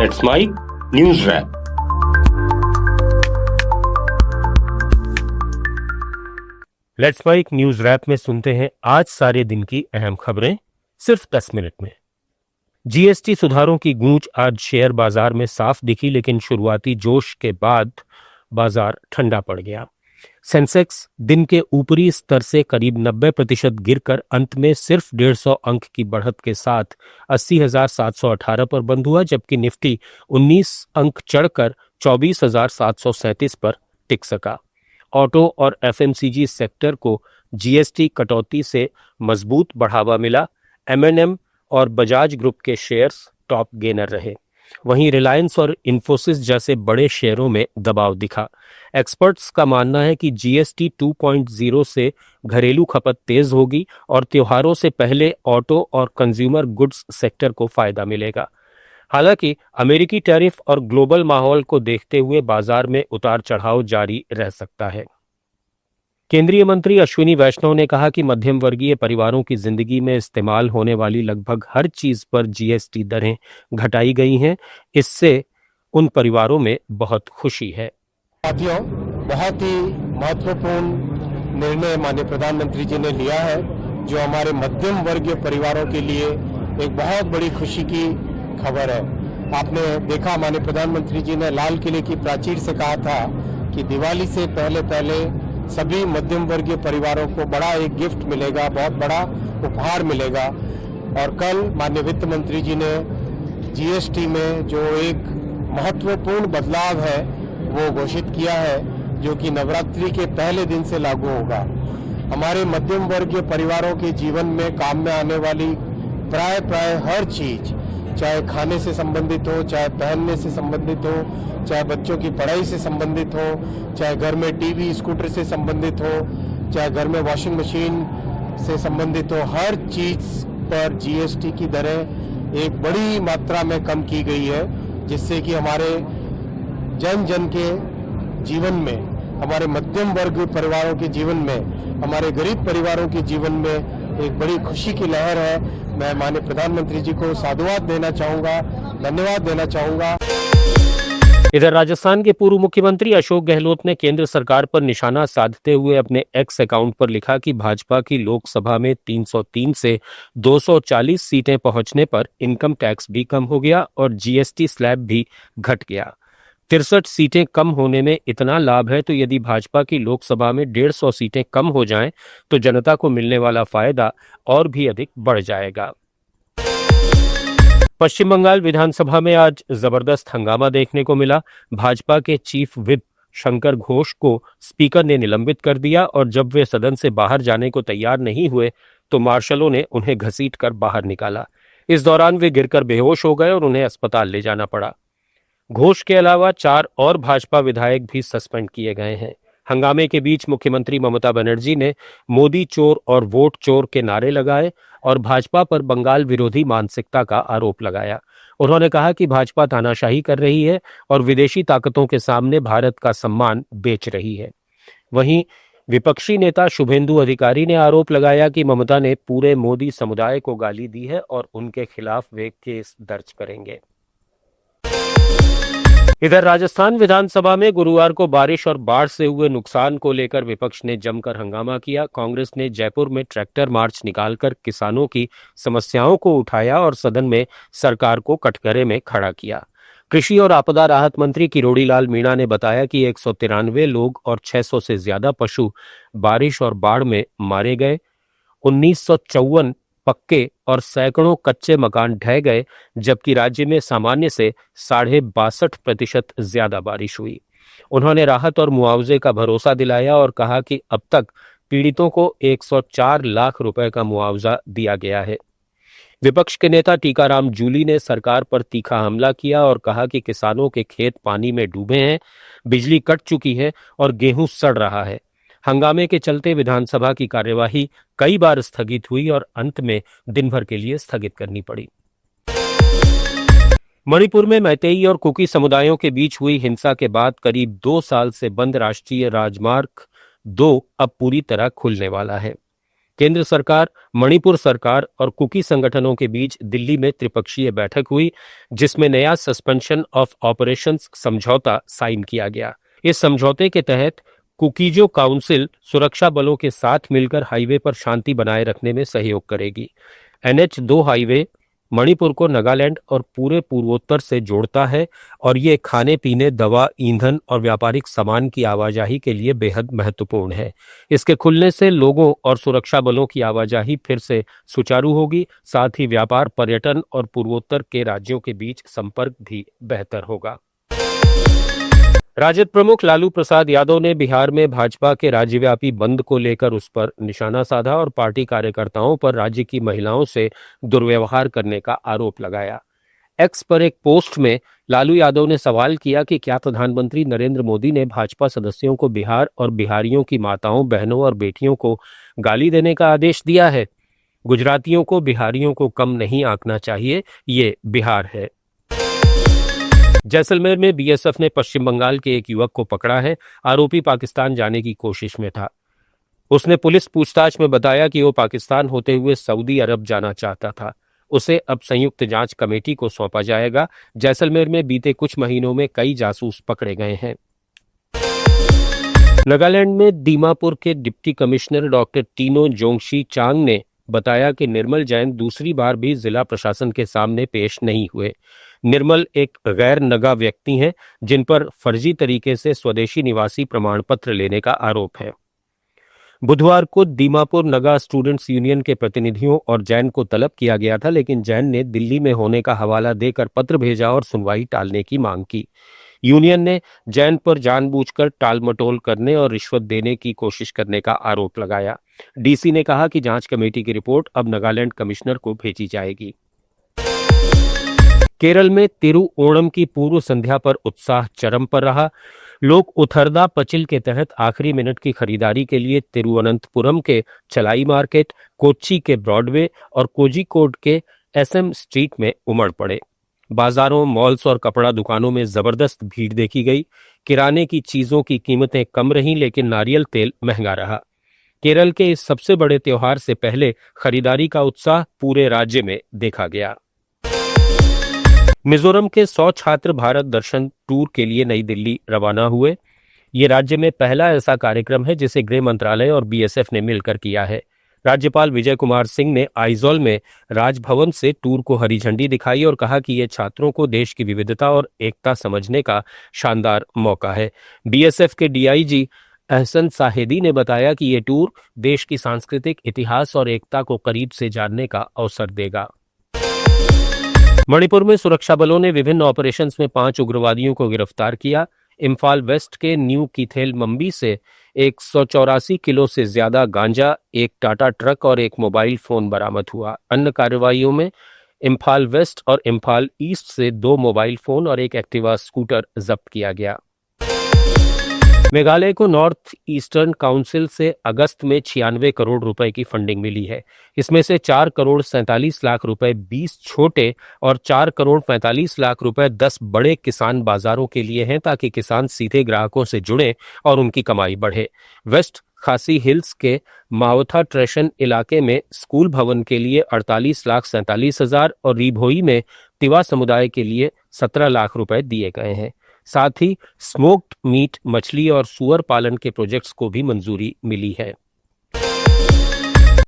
It's my news wrap. Let's mic news wrap में सुनते हैं आज सारे दिन की अहम खबरें सिर्फ 10 मिनट में। जीएसटी सुधारों की गूंज आज शेयर बाजार में साफ दिखी, लेकिन शुरुआती जोश के बाद बाजार ठंडा पड़ गया। सेंसेक्स दिन के ऊपरी स्तर से करीब 90% गिरकर अंत में सिर्फ 150 अंक की बढ़त के साथ 80,718 पर बंद हुआ, जबकि निफ्टी 19 अंक चढ़कर 24,737 पर टिक सका। ऑटो और एफएमसीजी सेक्टर को जीएसटी कटौती से मजबूत बढ़ावा मिला। एमएनएम और बजाज ग्रुप के शेयर्स टॉप गेनर रहे। वहीं रिलायंस और इन्फोसिस जैसे बड़े शेयरों में दबाव दिखा। एक्सपर्ट्स का मानना है कि जीएसटी 2.0 से घरेलू खपत तेज होगी और त्योहारों से पहले ऑटो और कंज्यूमर गुड्स सेक्टर को फायदा मिलेगा। हालांकि अमेरिकी टैरिफ और ग्लोबल माहौल को देखते हुए बाजार में उतार चढ़ाव जारी रह सकता है। केंद्रीय मंत्री अश्विनी वैष्णव ने कहा कि मध्यम वर्गीय परिवारों की जिंदगी में इस्तेमाल होने वाली लगभग हर चीज पर जीएसटी दरें घटाई गई हैं। इससे उन परिवारों में बहुत खुशी है। साथियों, बहुत ही महत्वपूर्ण निर्णय माननीय प्रधानमंत्री जी ने लिया है, जो हमारे मध्यम वर्गीय परिवारों के लिए एक बहुत बड़ी खुशी की खबर है। आपने देखा, माननीय प्रधानमंत्री जी ने लाल किले की प्राचीर से कहा था कि दिवाली से पहले सभी मध्यम वर्गीय परिवारों को बड़ा एक गिफ्ट मिलेगा, बहुत बड़ा उपहार मिलेगा। और कल माननीय वित्त मंत्री जी ने जीएसटी में जो एक महत्वपूर्ण बदलाव है वो घोषित किया है, जो कि नवरात्रि के पहले दिन से लागू होगा। हमारे मध्यम वर्गीय परिवारों के जीवन में काम में आने वाली प्राय हर चीज, चाहे खाने से संबंधित हो, चाहे पहनने से संबंधित हो, चाहे बच्चों की पढ़ाई से संबंधित हो, चाहे घर में टीवी स्कूटर से संबंधित हो, चाहे घर में वॉशिंग मशीन से संबंधित हो, हर चीज पर जीएसटी की दरें एक बड़ी मात्रा में कम की गई है, जिससे कि हमारे जन जन के जीवन में, हमारे मध्यम वर्ग परिवारों के जीवन में, हमारे गरीब परिवारों के जीवन में एक बड़ी खुशी की लहर है। मैं माननीय प्रधानमंत्री जी को साधुवाद देना चाहूंगा, धन्यवाद देना चाहूंगा। इधर राजस्थान के पूर्व मुख्यमंत्री अशोक गहलोत ने केंद्र सरकार पर निशाना साधते हुए अपने एक्स अकाउंट पर लिखा कि भाजपा की लोकसभा में 303 से 240 सीटें पहुंचने पर इनकम टैक्स भी कम हो गया और जीएसटी स्लैब भी घट गया। 63 सीटें कम होने में इतना लाभ है, तो यदि भाजपा की लोकसभा में 150 सीटें कम हो जाएं तो जनता को मिलने वाला फायदा और भी अधिक बढ़ जाएगा। पश्चिम बंगाल विधानसभा में आज जबरदस्त हंगामा देखने को मिला। भाजपा के चीफ व्हिप शंकर घोष को स्पीकर ने निलंबित कर दिया और जब वे सदन से बाहर जाने को तैयार नहीं हुए तो मार्शलों ने उन्हें घसीटकर बाहर निकाला। इस दौरान वे गिरकर बेहोश हो गए और उन्हें अस्पताल ले जाना पड़ा। घोष के अलावा 4 और भाजपा विधायक भी सस्पेंड किए गए हैं। हंगामे के बीच मुख्यमंत्री ममता बनर्जी ने मोदी चोर और वोट चोर के नारे लगाए और भाजपा पर बंगाल विरोधी मानसिकता का आरोप लगाया। उन्होंने कहा कि भाजपा तानाशाही कर रही है और विदेशी ताकतों के सामने भारत का सम्मान बेच रही है। वहीं विपक्षी नेता शुभेंदु अधिकारी ने आरोप लगाया कि ममता ने पूरे मोदी समुदाय को गाली दी है और उनके खिलाफ वे केस दर्ज करेंगे। इधर राजस्थान विधानसभा में गुरुवार को बारिश और बाढ़ से हुए नुकसान को लेकर विपक्ष ने जमकर हंगामा किया। कांग्रेस ने जयपुर में ट्रैक्टर मार्च निकालकर किसानों की समस्याओं को उठाया और सदन में सरकार को कटघरे में खड़ा किया। कृषि और आपदा राहत मंत्री किरोड़ी लाल मीणा ने बताया कि 193 लोग और 600 से ज्यादा पशु बारिश और बाढ़ में मारे गए। 1954 पक्के और सैकड़ों कच्चे मकान ढह गए, जबकि राज्य में सामान्य से 62.5% ज्यादा बारिश हुई। उन्होंने राहत और मुआवजे का भरोसा दिलाया और कहा कि अब तक पीड़ितों को 104 लाख रुपए का मुआवजा दिया गया है। विपक्ष के नेता टीकाराम जूली ने सरकार पर तीखा हमला किया और कहा कि किसानों के खेत पानी में डूबे हैं, बिजली कट चुकी है और गेहूं सड़ रहा है। हंगामे के चलते विधानसभा की कार्यवाही कई बार स्थगित हुई और अंत में दिन भर के लिए स्थगित करनी पड़ी। मणिपुर में मैतेई और कुकी समुदायों के बीच हुई हिंसा के बाद करीब 2 साल से बंद राष्ट्रीय राजमार्ग 2 अब पूरी तरह खुलने वाला है। केंद्र सरकार, मणिपुर सरकार और कुकी संगठनों के बीच दिल्ली में त्रिपक्षीय बैठक हुई, जिसमें नया सस्पेंशन ऑफ ऑपरेशंस समझौता साइन किया गया। इस समझौते के तहत कुकीजो काउंसिल सुरक्षा बलों के साथ मिलकर हाईवे पर शांति बनाए रखने में सहयोग करेगी। NH2 हाईवे मणिपुर को नागालैंड और पूरे पूर्वोत्तर से जोड़ता है और ये खाने पीने, दवा, ईंधन और व्यापारिक सामान की आवाजाही के लिए बेहद महत्वपूर्ण है। इसके खुलने से लोगों और सुरक्षा बलों की आवाजाही फिर से सुचारू होगी, साथ ही व्यापार, पर्यटन और पूर्वोत्तर के राज्यों के बीच संपर्क भी बेहतर होगा। राजद प्रमुख लालू प्रसाद यादव ने बिहार में भाजपा के राज्यव्यापी बंद को लेकर उस पर निशाना साधा और पार्टी कार्यकर्ताओं पर राज्य की महिलाओं से दुर्व्यवहार करने का आरोप लगाया। एक्स पर एक पोस्ट में लालू यादव ने सवाल किया कि क्या प्रधानमंत्री नरेंद्र मोदी ने भाजपा सदस्यों को बिहार और बिहारियों की माताओं, बहनों और बेटियों को गाली देने का आदेश दिया है? गुजरातियों को बिहारियों को कम नहीं आंकना चाहिए, ये बिहार है। जैसलमेर में BSF ने पश्चिम बंगाल के एक युवक को पकड़ा है। आरोपी पाकिस्तान जाने की कोशिश में था। उसने पुलिस पूछताछ में बताया कि वो पाकिस्तान होते हुए सऊदी अरब जाना चाहता था। उसे अब संयुक्त जांच कमेटी को सौंपा जाएगा। जैसलमेर में बीते कुछ महीनों में कई जासूस पकड़े गए हैं। नागालैंड में दीमापुर के डिप्टी कमिश्नर डॉक्टर टीनो जोंगशी चांग ने बताया कि निर्मल जैन दूसरी बार भी जिला प्रशासन के सामने पेश नहीं हुए। निर्मल एक गैर नगा व्यक्ति हैं जिन पर फर्जी तरीके से स्वदेशी निवासी प्रमाण पत्र लेने का आरोप है। बुधवार को दीमापुर नगा स्टूडेंट्स यूनियन के प्रतिनिधियों और जैन को तलब किया गया था, लेकिन जैन ने दिल्ली में होने का हवाला देकर पत्र भेजा और सुनवाई टालने की मांग की। यूनियन ने जैन पर जानबूझकर टालमटोल करने और रिश्वत देने की कोशिश करने का आरोप लगाया। डीसी ने कहा कि जांच कमेटी की रिपोर्ट अब नागालैंड कमिश्नर को भेजी जाएगी। केरल में तिरुओणम की पूर्व संध्या पर उत्साह चरम पर रहा। लोग उथरदा पचिल के तहत आखिरी मिनट की खरीदारी के लिए तिरुवनंतपुरम के चलाई मार्केट, कोच्चि के ब्रॉडवे और कोझिकोड के SM स्ट्रीट में उमड़ पड़े। बाजारों, मॉल्स और कपड़ा दुकानों में जबरदस्त भीड़ देखी गई। किराने की चीजों की कीमतें कम रहीं, लेकिन नारियल तेल महंगा रहा। केरल के इस सबसे बड़े त्योहार से पहले खरीदारी का उत्साह पूरे राज्य में देखा गया। मिजोरम के 100 छात्र भारत दर्शन टूर के लिए नई दिल्ली रवाना हुए। ये राज्य में पहला ऐसा कार्यक्रम है जिसे गृह मंत्रालय और BSF ने मिलकर किया है। राज्यपाल विजय कुमार सिंह ने आइजोल में राजभवन से टूर को हरी झंडी दिखाई और कहा कि ये छात्रों को देश की विविधता और एकता समझने का शानदार मौका है। BSF के DIG एहसन साहेदी ने बताया कि ये टूर देश की सांस्कृतिक इतिहास और एकता को करीब से जानने का अवसर देगा। मणिपुर में सुरक्षा बलों ने विभिन्न ऑपरेशंस में 5 उग्रवादियों को गिरफ्तार किया। इम्फाल वेस्ट के न्यू कीथेल मम्बी से 184 किलो से ज्यादा गांजा, एक टाटा ट्रक और एक मोबाइल फोन बरामद हुआ। अन्य कार्रवाइयों में इम्फाल वेस्ट और इम्फाल ईस्ट से 2 मोबाइल फोन और एक एक्टिवा स्कूटर जब्त किया गया। मेघालय को नॉर्थ ईस्टर्न काउंसिल से अगस्त में 96 करोड़ रुपए की फंडिंग मिली है। इसमें से 4 करोड़ 47 लाख रुपए 20 छोटे और 4 करोड़ 45 लाख रुपए 10 बड़े किसान बाजारों के लिए हैं, ताकि किसान सीधे ग्राहकों से जुड़े और उनकी कमाई बढ़े। वेस्ट खासी हिल्स के मावथा ट्रेशन इलाके में स्कूल भवन के लिए 48,47,000 और रीभोई में तिवा समुदाय के लिए 17 लाख रुपए दिए गए हैं। साथ ही स्मोक्ड मीट, मछली और सुअर पालन के प्रोजेक्ट्स को भी मंजूरी मिली है।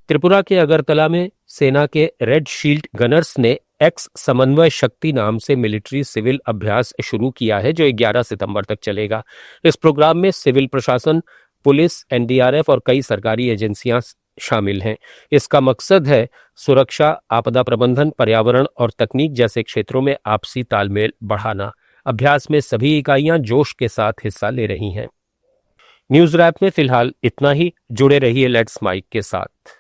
त्रिपुरा के अगरतला में सेना के रेड शील्ड गनर्स ने एक्स समन्वय शक्ति नाम से मिलिट्री सिविल अभ्यास शुरू किया है, जो 11 सितंबर तक चलेगा। इस प्रोग्राम में सिविल प्रशासन, पुलिस, NDRF और कई सरकारी एजेंसियां शामिल हैं। इसका मकसद है सुरक्षा, आपदा प्रबंधन, पर्यावरण और तकनीक जैसे क्षेत्रों में आपसी तालमेल बढ़ाना। अभ्यास में सभी इकाइयां जोश के साथ हिस्सा ले रही हैं। न्यूज रैप में फिलहाल इतना ही। जुड़े रहिए लेट्स माइक के साथ।